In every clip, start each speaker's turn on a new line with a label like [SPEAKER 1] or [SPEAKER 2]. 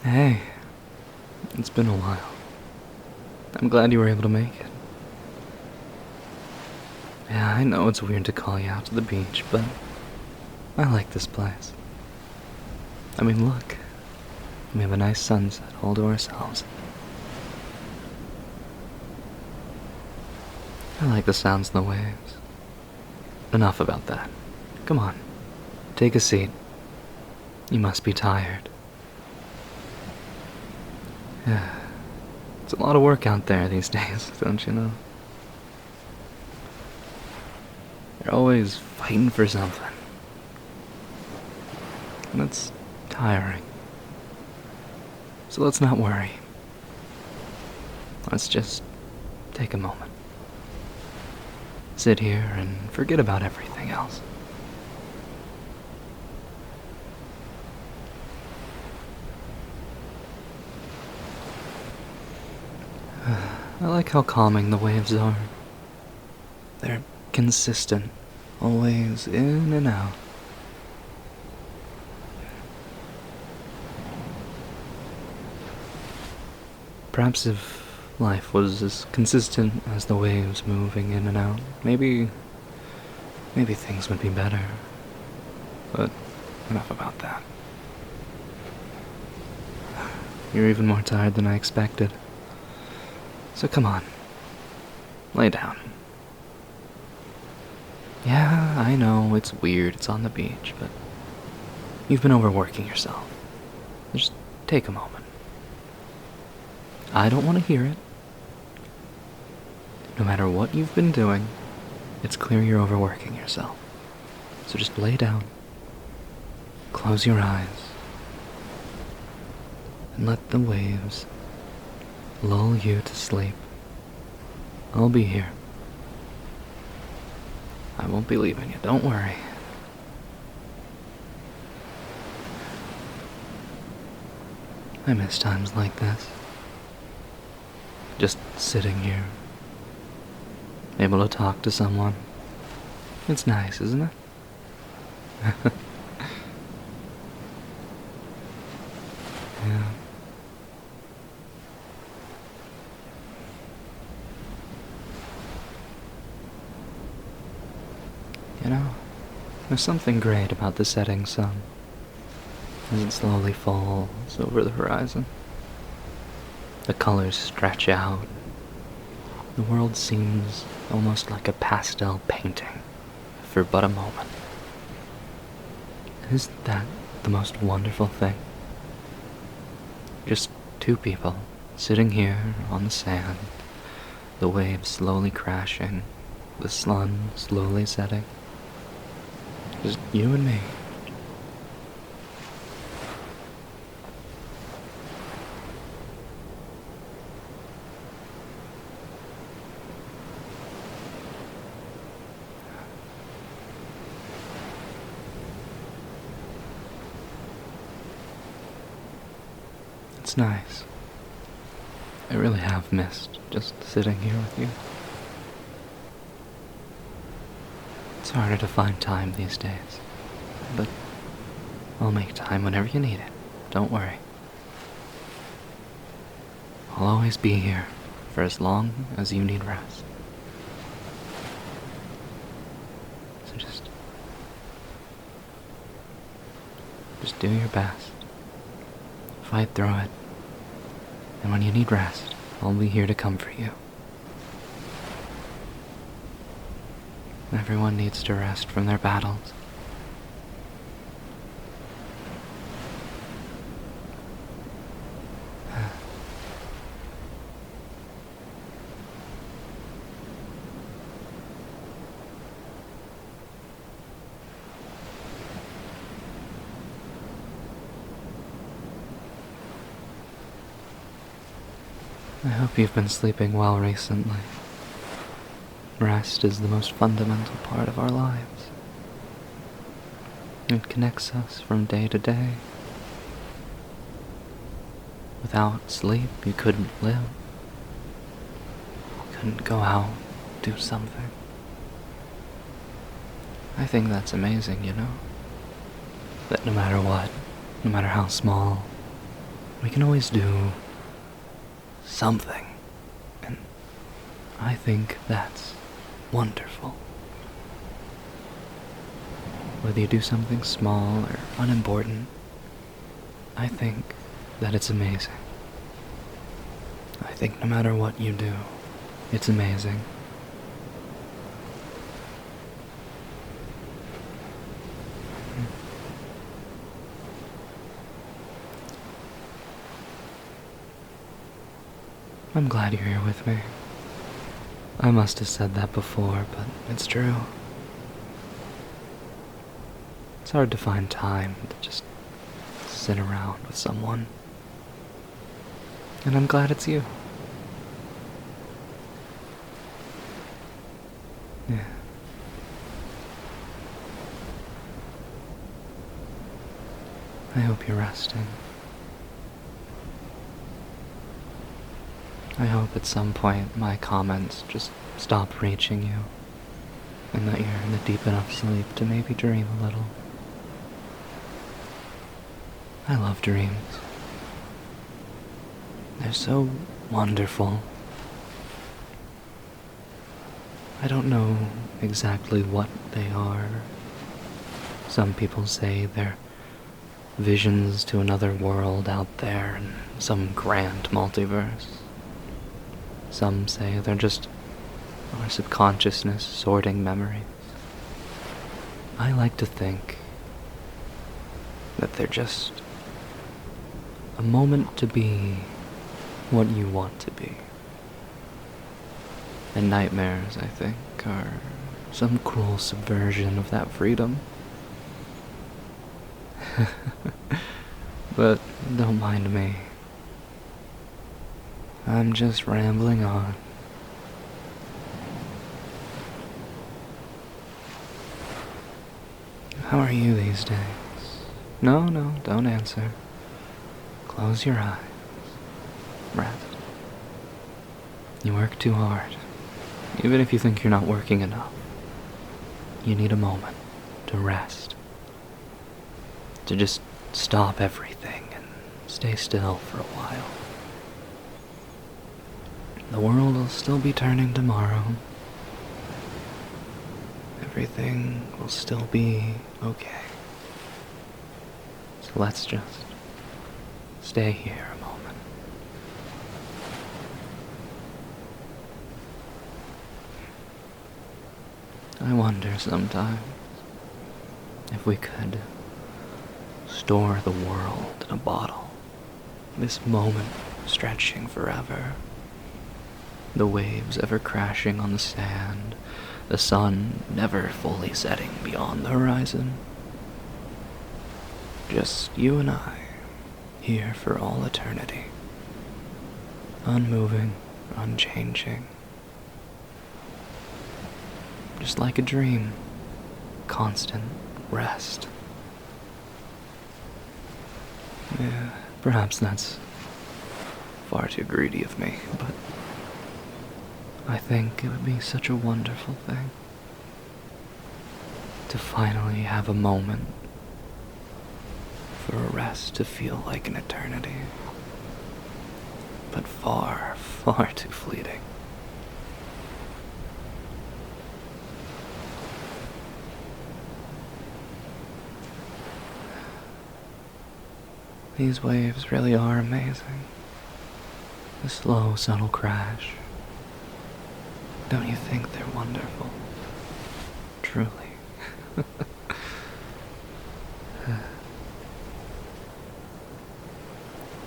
[SPEAKER 1] Hey, it's been a while. I'm glad you were able to make it. Yeah, I know it's weird to call you out to the beach, but I like this place. I mean, look. We have a nice sunset all to ourselves. I like the sounds of the waves. Enough about that. Come on, take a seat. You must be tired. Yeah, it's a lot of work out there these days, don't you know? You're always fighting for something. And it's tiring. So let's not worry. Let's just take a moment. Sit here and forget about everything else. I like how calming the waves are. They're consistent, always in and out. Perhaps if life was as consistent as the waves moving in and out, maybe things would be better. But enough about that. You're even more tired than I expected. So come on, lay down. Yeah, I know, it's weird, it's on the beach, but you've been overworking yourself. Just take a moment. I don't want to hear it. No matter what you've been doing, it's clear you're overworking yourself. So just lay down, close your eyes, and let the waves lull you to sleep. I'll be here. I won't be leaving you, don't worry. I miss times like this. Just sitting here, able to talk to someone. It's nice, isn't it? Yeah. You know, there's something great about the setting sun as it slowly falls over the horizon. The colors stretch out. The world seems almost like a pastel painting for but a moment. Isn't that the most wonderful thing? Just two people sitting here on the sand, the waves slowly crashing, the sun slowly setting. Just you and me. It's nice. I really have missed just sitting here with you. It's harder to find time these days, but I'll make time whenever you need it. Don't worry. I'll always be here for as long as you need rest. So just do your best. Fight through it. And when you need rest, I'll be here to comfort you. Everyone needs to rest from their battles. I hope you've been sleeping well recently. Rest is the most fundamental part of our lives. It connects us from day to day. Without sleep, you couldn't live. You couldn't go out, do something. I think that's amazing, you know? That no matter what, no matter how small, we can always do something. And I think that's wonderful. Whether you do something small or unimportant, I think that it's amazing. I think no matter what you do, it's amazing. I'm glad you're here with me. I must have said that before, but it's true. It's hard to find time to just sit around with someone. And I'm glad it's you. Yeah. I hope you're resting. I hope at some point my comments just stop reaching you, and that you're in a deep enough sleep to maybe dream a little. I love dreams. They're so wonderful. I don't know exactly what they are. Some people say they're visions to another world out there in some grand multiverse. Some say they're just our subconsciousness sorting memories. I like to think that they're just a moment to be what you want to be. And nightmares, I think, are some cruel subversion of that freedom. But don't mind me. I'm just rambling on. How are you these days? No, don't answer. Close your eyes. Rest. You work too hard. Even if you think you're not working enough, you need a moment to rest. To just stop everything and stay still for a while. The world will still be turning tomorrow. Everything will still be okay. So let's just stay here a moment. I wonder sometimes if we could store the world in a bottle, this moment stretching forever, the waves ever crashing on the sand, the sun never fully setting beyond the horizon. Just you and I, here for all eternity, unmoving, unchanging. Just like a dream, constant rest. Yeah, perhaps that's far too greedy of me, but I think it would be such a wonderful thing to finally have a moment for a rest to feel like an eternity, but far, far too fleeting. These waves really are amazing. The slow, subtle crash. Don't you think they're wonderful? Truly.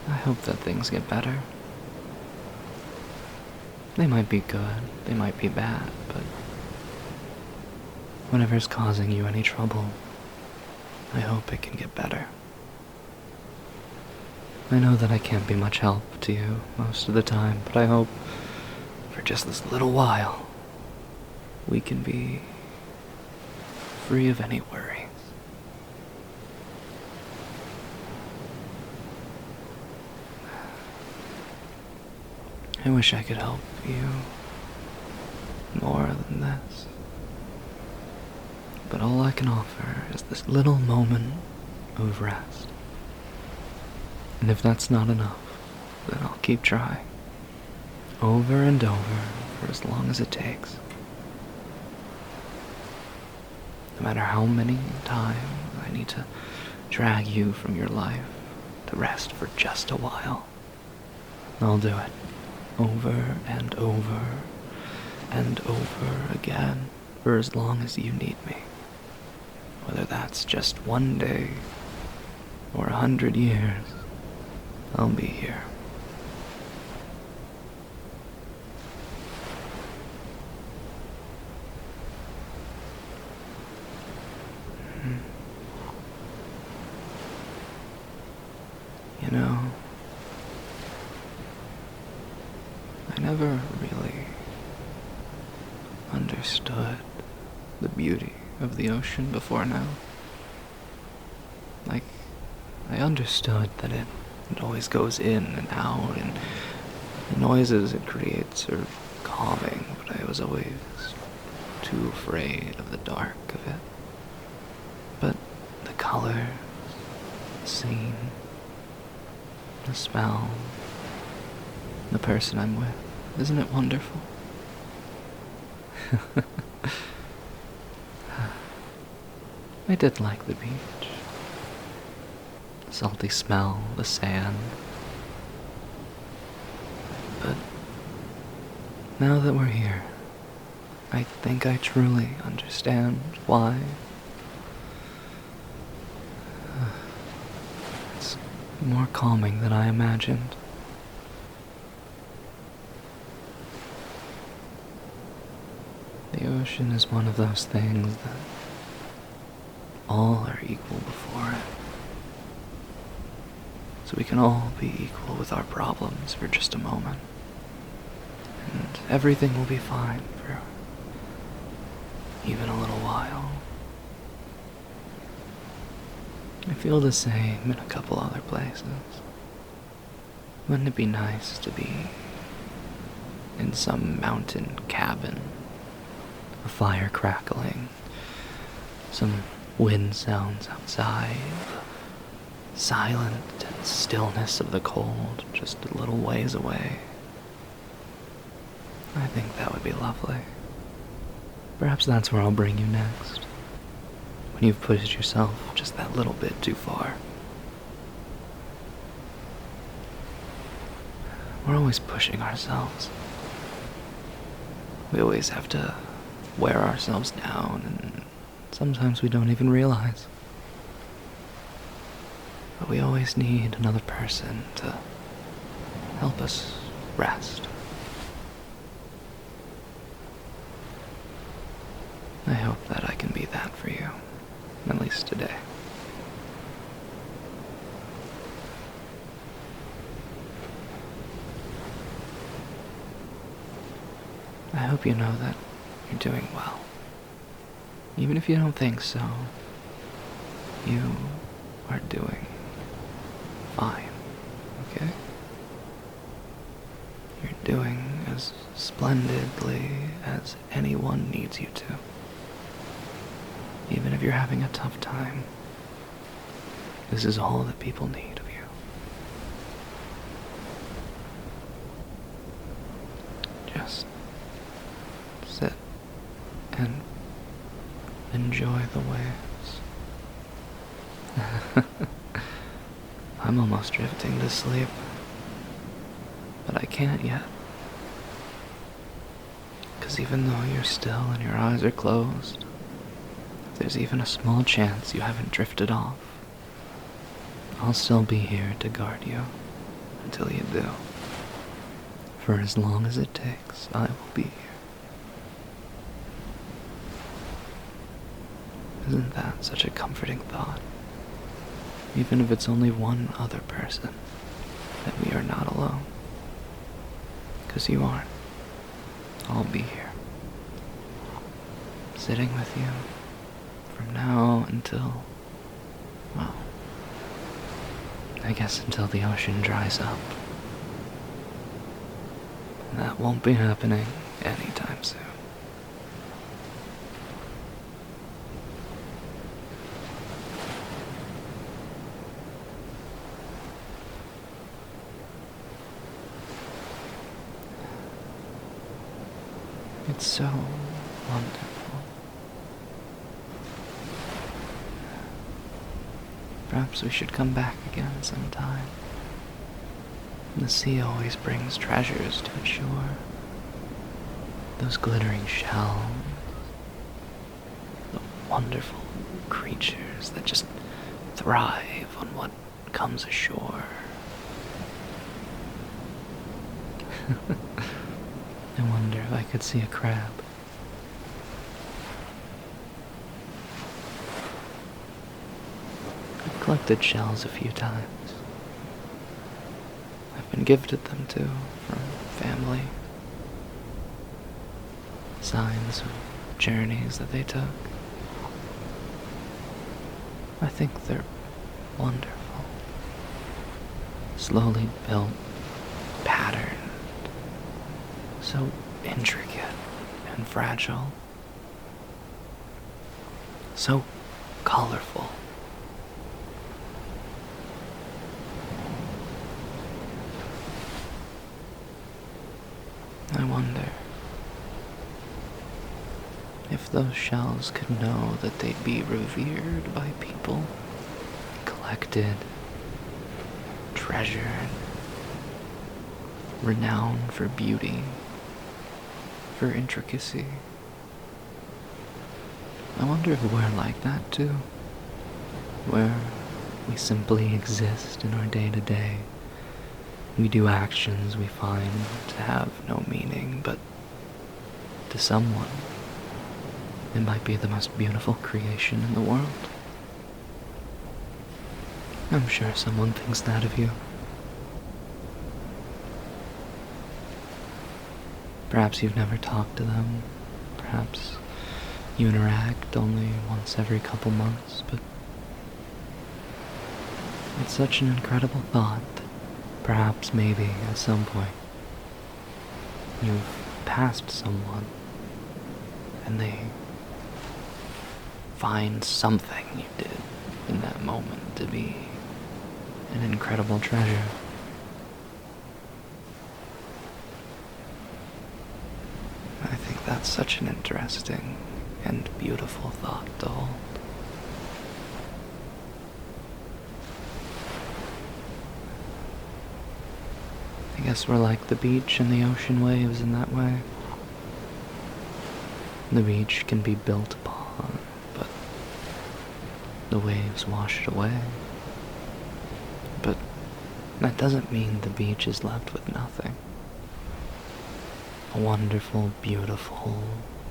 [SPEAKER 1] I hope that things get better. They might be good, they might be bad, but whatever's causing you any trouble, I hope it can get better. I know that I can't be much help to you most of the time, but I hope for just this little while we can be free of any worries. I wish I could help you more than this, but all I can offer is this little moment of rest. And if that's not enough, then I'll keep trying. Over and over for as long as it takes. No matter how many times I need to drag you from your life to rest for just a while, I'll do it. Over and over and over again for as long as you need me. Whether that's just one day or 100 years, I'll be here. You know, I never really understood the beauty of the ocean before now. Like, I understood that it always goes in and out, and the noises it creates are calming, but I was always too afraid of the dark of it. But the color, the scene, the smell, the person I'm with, isn't it wonderful? I did like the beach. The salty smell, the sand. But now that we're here, I think I truly understand why. It's more calming than I imagined. The ocean is one of those things that all are equal before it. So we can all be equal with our problems for just a moment. And everything will be fine for even a little while. I feel the same in a couple other places. Wouldn't it be nice to be in some mountain cabin, a fire crackling, some wind sounds outside, silent and stillness of the cold just a little ways away? I think that would be lovely. Perhaps that's where I'll bring you next, when you've pushed yourself just that little bit too far. We're always pushing ourselves. We always have to wear ourselves down, and sometimes we don't even realize. But we always need another person to help us rest. I hope that I can be that for you, at least today. I hope you know that you're doing well. Even if you don't think so, you are doing fine, okay? You're doing as splendidly as anyone needs you to. Even if you're having a tough time, this is all that people need of you. Just sit and enjoy the waves. I'm almost drifting to sleep, but I can't yet. 'Cause even though you're still and your eyes are closed, there's even a small chance you haven't drifted off, I'll still be here to guard you until you do. For as long as it takes, I will be here. Isn't that such a comforting thought? Even if it's only one other person, that we are not alone. 'Cause you aren't. I'll be here, sitting with you from now until, well, I guess until the ocean dries up. And that won't be happening anytime soon. It's so wonderful. Perhaps we should come back again sometime. The sea always brings treasures to its shore. Those glittering shells, the wonderful creatures that just thrive on what comes ashore. I wonder if I could see a crab. I've collected shells a few times. I've been gifted them too from family. Signs of journeys that they took. I think they're wonderful. Slowly built, patterned, so intricate and fragile, so colorful. I wonder if those shells could know that they'd be revered by people, collected, treasured, renowned for beauty, for intricacy. I wonder if we're like that too, where we simply exist in our day-to-day. We do actions we find to have no meaning, but to someone, it might be the most beautiful creation in the world. I'm sure someone thinks that of you. Perhaps you've never talked to them. Perhaps you interact only once every couple months, but it's such an incredible thought. Perhaps, maybe, at some point, you've passed someone, and they find something you did in that moment to be an incredible treasure. I think that's such an interesting and beautiful thought to hold. I guess we're like the beach and the ocean waves in that way. The beach can be built upon, but the waves wash it away. But that doesn't mean the beach is left with nothing. A wonderful, beautiful,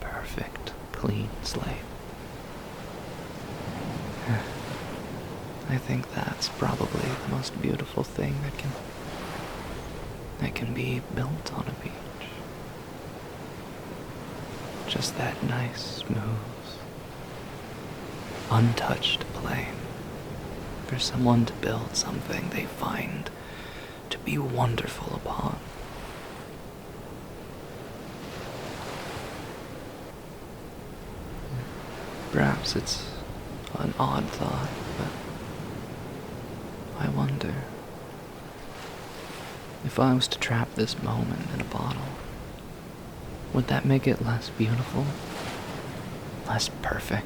[SPEAKER 1] perfect, clean slate. I think that's probably the most beautiful thing that can be built on a beach. Just that nice, smooth, untouched plain for someone to build something they find to be wonderful upon. Perhaps it's an odd thought, but I wonder if I was to trap this moment in a bottle, would that make it less beautiful? Less perfect?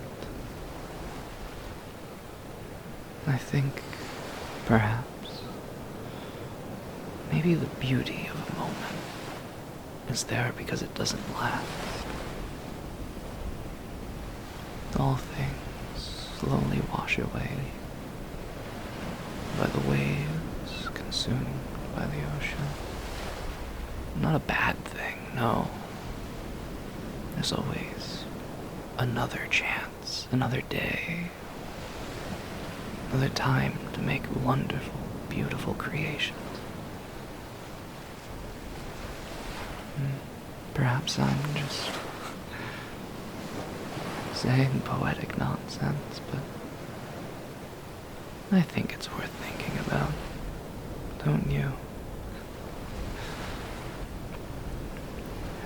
[SPEAKER 1] I think, perhaps, maybe the beauty of a moment is there because it doesn't last. All things slowly wash away by the waves, consumed by the ocean. Not a bad thing, no. There's always another chance, another day, another time to make wonderful, beautiful creations. Perhaps I'm just saying poetic nonsense, but I think it's worth thinking about, don't you?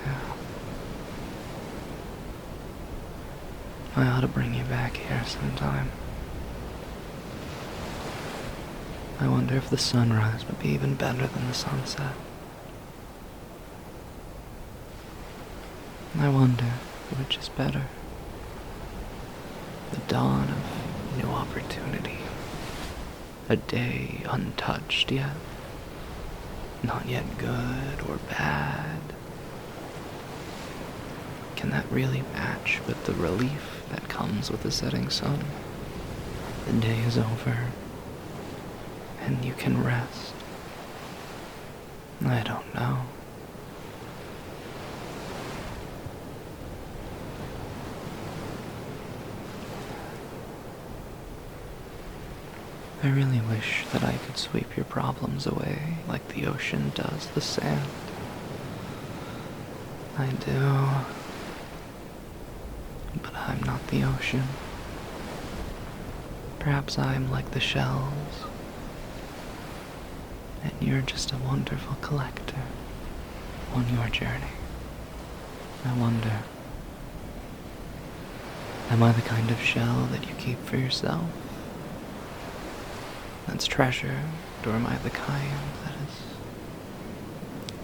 [SPEAKER 1] Yeah. I ought to bring you back here sometime. I wonder if the sunrise would be even better than the sunset. I wonder which is better. The dawn of new opportunity. A day untouched yet. Not yet good or bad. Can that really match with the relief that comes with the setting sun? The day is over, and you can rest. I don't know. I really wish that I could sweep your problems away like the ocean does the sand. I do. But I'm not the ocean. Perhaps I'm like the shells. And you're just a wonderful collector on your journey. I wonder, am I the kind of shell that you keep for yourself? That's treasured, or am I the kind that is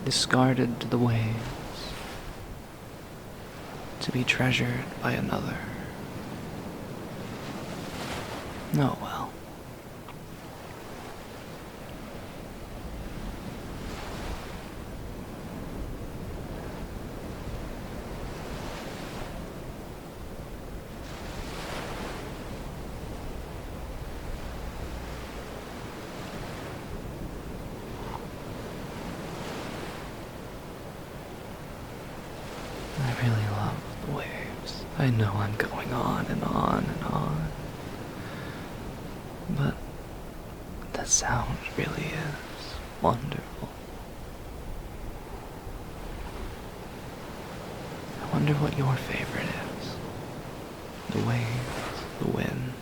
[SPEAKER 1] discarded to the waves, to be treasured by another? Oh well. I really love the waves. I know I'm going on and on and on. But the sound really is wonderful. I wonder what your favorite is. The waves, the wind.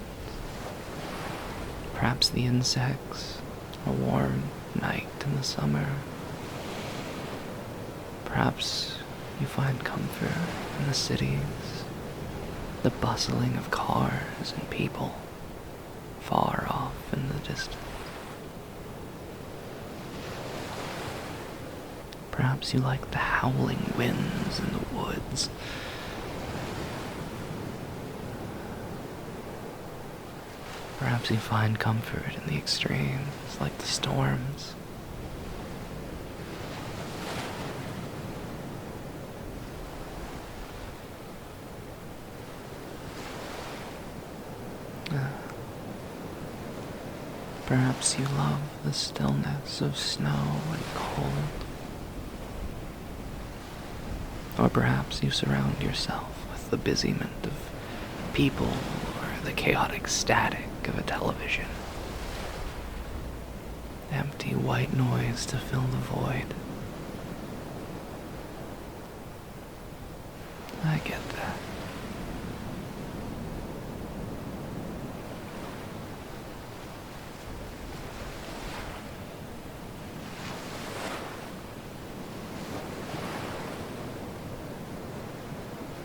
[SPEAKER 1] Perhaps the insects, a warm night in the summer. Perhaps you find comfort in the cities, the bustling of cars and people far off in the distance. Perhaps you like the howling winds in the woods. Perhaps you find comfort in the extremes, like the storms. Perhaps you love the stillness of snow and cold. Or perhaps you surround yourself with the busyness of people or the chaotic static of a television. Empty white noise to fill the void. I get that.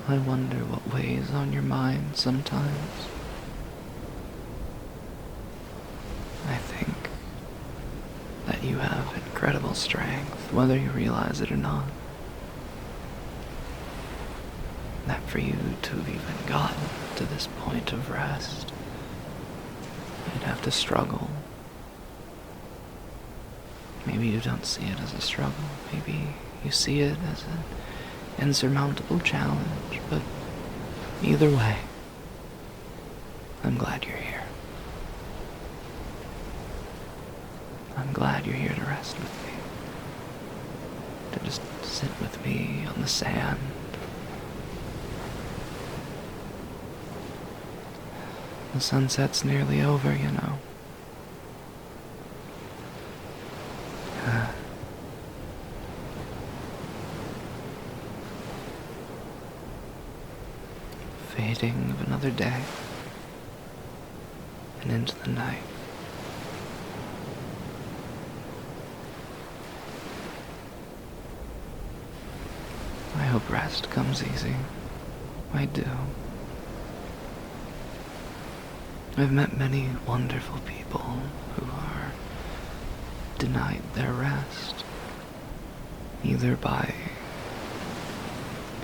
[SPEAKER 1] I wonder what weighs on your mind sometimes. I think that you have incredible strength, whether you realize it or not. That for you to have even gotten to this point of rest, you'd have to struggle. Maybe you don't see it as a struggle. Maybe you see it as an insurmountable challenge, but either way, I'm glad you're here. I'm glad you're here to rest with me, to just sit with me on the sand. The sunset's nearly over, you know. Fading of another day, and into the night. I hope rest comes easy. I do. I've met many wonderful people who are denied their rest, either by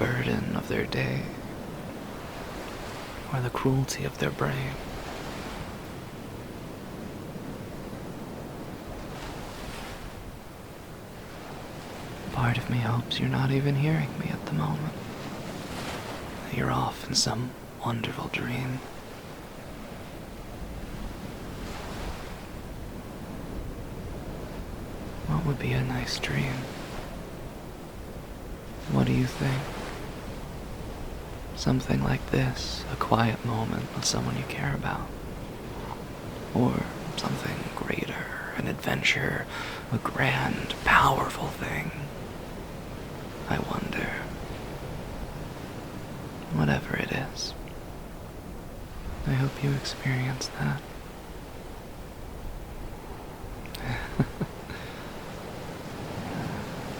[SPEAKER 1] burden of their day or the cruelty of their brain. Part of me hopes you're not even hearing me at the moment. That you're off in some wonderful dream. What would be a nice dream? What do you think? Something like this, a quiet moment with someone you care about. Or something greater, an adventure, a grand, powerful thing. I wonder. Whatever it is, I hope you experience that.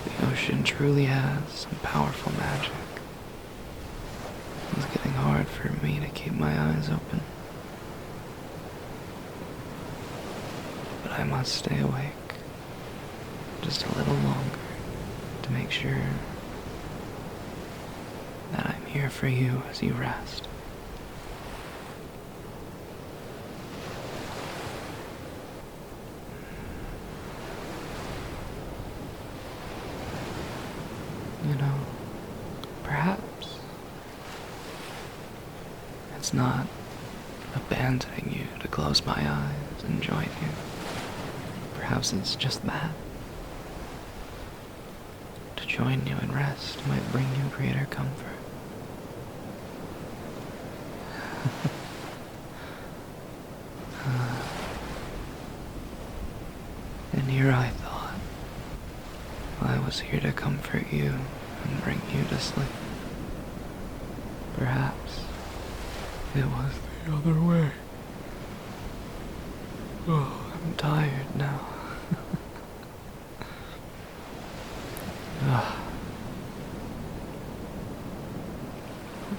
[SPEAKER 1] The ocean truly has some powerful magic. It's getting hard for me to keep my eyes open. But I must stay awake just a little longer to make sure that I'm here for you as you rest. You know, perhaps it's not abandoning you to close my eyes and join you. Perhaps it's just that. To join you in rest might bring you greater comfort. And here I thought I was here to comfort you and bring you to sleep. Perhaps it was the other way. Oh, I'm tired now.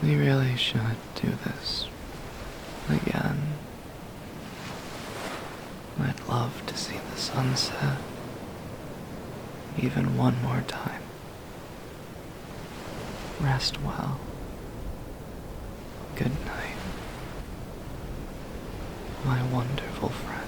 [SPEAKER 1] We really should do this again. I'd love to see the sunset even one more time. Rest well. Good night, my wonderful friend.